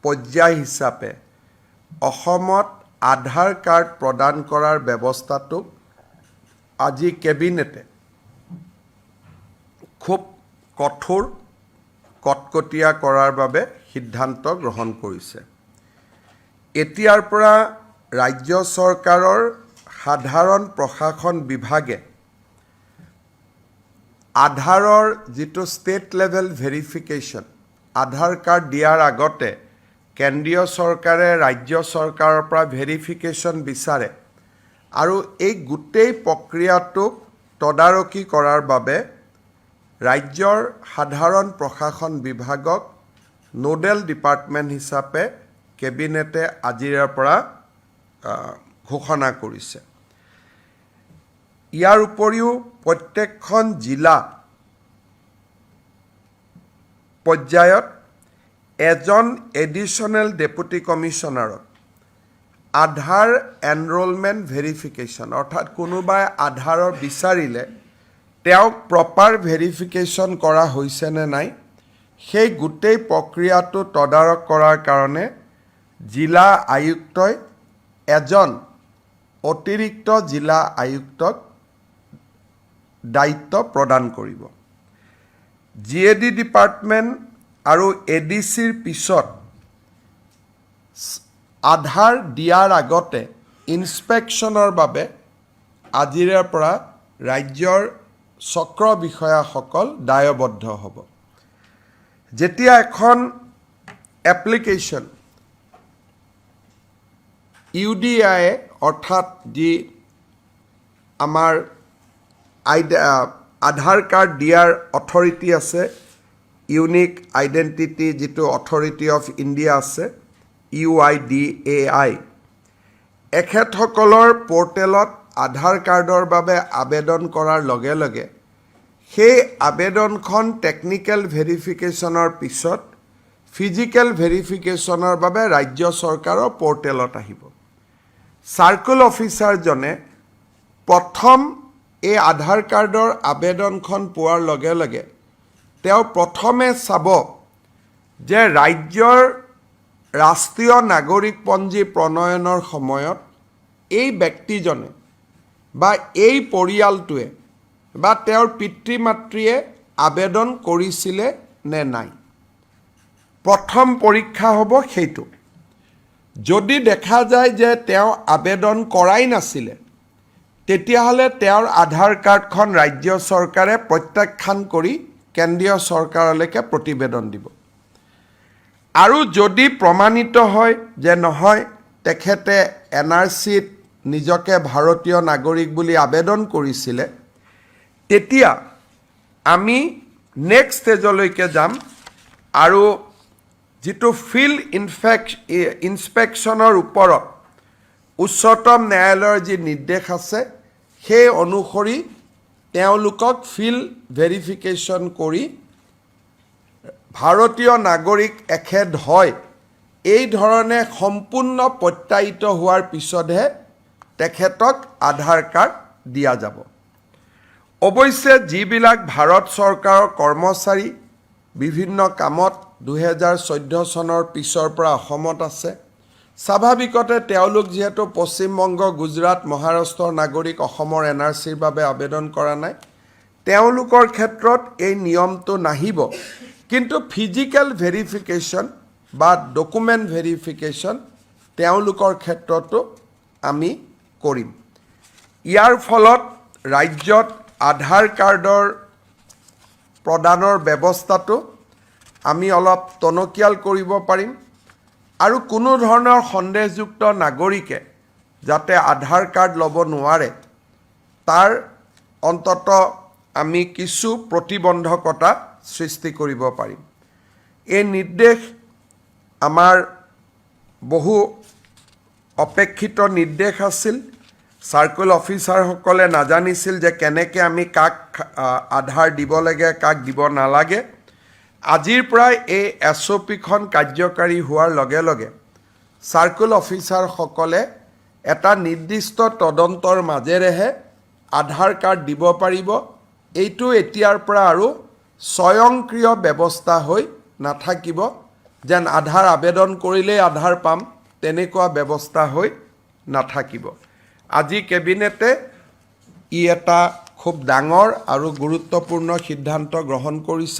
পৰ্যায় হিচাপে অসমত আধাৰ কাৰ্ড প্ৰদান কৰাৰ ব্যৱস্থাটোক আজি কেবিনেটে খুব কঠোৰ কটকটীয়া কৰাৰ বাবে সিদ্ধান্ত গ্ৰহণ কৰিছে। এতিয়াৰ পৰা ৰাজ্য চৰকাৰৰ সাধাৰণ প্ৰশাসন বিভাগে আধাৰৰ যিটো ষ্টেট লেভেল ভেৰিফিকেশ্যন, আধাৰ কাৰ্ড দিয়াৰ আগতে কেন্দ্ৰীয় চৰকাৰে ৰাজ্য চৰকাৰৰ পৰা ভেৰিফিকেশ্যন বিচাৰে আৰু এই গোটেই প্ৰক্ৰিয়াটোক তদাৰকী কৰাৰ বাবে ৰাজ্যৰ সাধাৰণ প্ৰশাসন বিভাগক নোডেল ডিপাৰ্টমেণ্ট হিচাপে কেবিনেটে আজিৰে পৰা ঘোষণা কৰিছে। ইয়াৰ উপৰিও প্ৰত্যেকখন জিলা পৰ্যায়ত এজন এডিশ্যনেল ডেপুটি কমিশ্যনাৰক আধাৰ এনৰোলমেণ্ট ভেৰিফিকেশ্যন, অৰ্থাৎ কোনোবাই আধাৰৰ বিচাৰিলে তেওঁক প্ৰপাৰ ভেৰিফিকেশ্যন কৰা হৈছেনে নাই সেই গোটেই প্ৰক্ৰিয়াটো তদাৰক কৰাৰ কাৰণে জিলা আয়ুক্তই এজন অতিৰিক্ত জিলা আয়ুক্তক দায়িত্ব প্ৰদান কৰিব। GAD ডিপাৰ্টমেণ্ট আৰু ADCৰ পিছত আধাৰ দিয়াৰ আগতে ইনস্পেকশ্যনৰ বাবে আজিৰে পৰা ৰাজ্যৰ চক্ৰ বিষয়াসকল দায়বদ্ধ হ'ব। যেতিয়া এখন এপ্লিকেশ্যন UDI অৰ্থাৎ যি আমাৰ আধাৰ কাৰ্ড দিয়াৰ অথৰিটি আছে, ইউনিক আইডেণ্টিটি যিটো অথৰিটি অফ ইণ্ডিয়া আছে UIDAI, এখেতসকলৰ পৰ্টেলত আধাৰ কাৰ্ডৰ বাবে আবেদন কৰাৰ লগে লগে সেই আবেদনখন টেকনিকেল ভেৰিফিকেশ্যনৰ পিছত ফিজিকেল ভেৰিফিকেশ্যনৰ বাবে ৰাজ্য চৰকাৰৰ পৰ্টেলত আহিব। চাৰ্কুল অফিচাৰজনে প্ৰথম এই আধাৰ কাৰ্ডৰ আবেদনখন পোৱাৰ লগে লগে তেওঁ প্ৰথমে চাব যে ৰাজ্যৰ ৰাষ্ট্ৰীয় নাগৰিকপঞ্জী প্ৰণয়নৰ সময়ত এই ব্যক্তিজনে বা এই পৰিয়ালটোৱে বা তেওঁৰ পিতৃ মাতৃয়ে আবেদন কৰিছিলে নে নাই। প্ৰথম পৰীক্ষা হ'ব সেইটো। যদি দেখা যায় যে তেওঁ আবেদন কৰাই নাছিলে তেতিয়াহ'লে তেওঁৰ আধাৰ কাৰ্ডখন ৰাজ্য চৰকাৰে প্ৰত্যাখ্যান কৰি কেন্দ্ৰীয় চৰকাৰলৈকে প্ৰতিবেদন দিব। আৰু যদি প্ৰমাণিত হয় যে নহয় তেখেতে NRCত নিজকে ভাৰতীয় নাগৰিক বুলি আবেদন কৰিছিলে, তেতিয়া আমি নেক্সট ষ্টেজলৈকে যাম আৰু যিটো ফিল্ড ইনস্পেকশ্যনৰ ওপৰত উচ্চতম ন্যায়ালয়ৰ যি নিৰ্দেশ আছে সেই অনুসৰি তেওঁলোকক ফিল্ড ভেৰিফিকেশ্যন কৰি ভাৰতীয় নাগৰিক এখেত হয় এই ধৰণে সম্পূৰ্ণ প্ৰত্যায়িত হোৱাৰ পিছতহে তেখেতক আধাৰ কাৰ্ড দিয়া যাব। অৱশ্যে যিবিলাক ভাৰত চৰকাৰৰ কৰ্মচাৰী বিভিন্ন কামত 2014 চনৰ পিছৰ পৰা অসমত আছে, স্বাভাৱিকতে তেওঁলোক যিহেতু পশ্চিমবংগ, গুজৰাট, মহাৰাষ্ট্ৰৰ নাগৰিক অসমৰ NRCৰ বাবে আবেদন কৰা নাই, তেওঁলোকৰ ক্ষেত্ৰত এই নিয়মটো নাহিব। কিন্তু ফিজিকেল ভেৰিফিকেশ্যন বা ডকুমেণ্ট ভেৰিফিকেশ্যন তেওঁলোকৰ ক্ষেত্ৰতো আমি কৰিম। ইয়াৰ ফলত ৰাজ্যত আধাৰ কাৰ্ডৰ প্ৰদানৰ ব্যৱস্থাটো আমি অলপ টনকিয়াল কৰিব পাৰিম আৰু কোনো ধৰণৰ সন্দেহযুক্ত নাগৰিকে যাতে আধাৰ কাৰ্ড ল'ব নোৱাৰে তাৰ অন্তত আমি কিছু প্ৰতিবন্ধকতা সৃষ্টি কৰিব পাৰিম। এই নিৰ্দেশ আমাৰ বহু অপেক্ষিত নিৰ্দেশ আছিল। চাৰ্কুল অফিচাৰসকলে নাজানিছিল যে কেনেকৈ আমি কাক আধাৰ দিব লাগে, কাক দিব নালাগে। আজিৰ পৰাই এই SOPখন কাৰ্যকাৰী হোৱাৰ লগে লগে চাৰ্কুল অফিচাৰসকলে এটা নিৰ্দিষ্ট তদন্তৰ মাজেৰেহে আধাৰ কাৰ্ড দিব পাৰিব। এইটো এতিয়াৰ পৰা আৰু স্বয়ংক্ৰিয় ব্যৱস্থা হৈ নাথাকিব। যেন আধাৰ আবেদন কৰিলেই আধাৰ পাম তেনেকুৱা ব্যৱস্থা হৈ নাথাকিব। আজি কেবিনেটে ই এটা খুব ডাঙৰ আৰু গুৰুত্বপূৰ্ণ সিদ্ধান্ত গ্ৰহণ কৰিছে।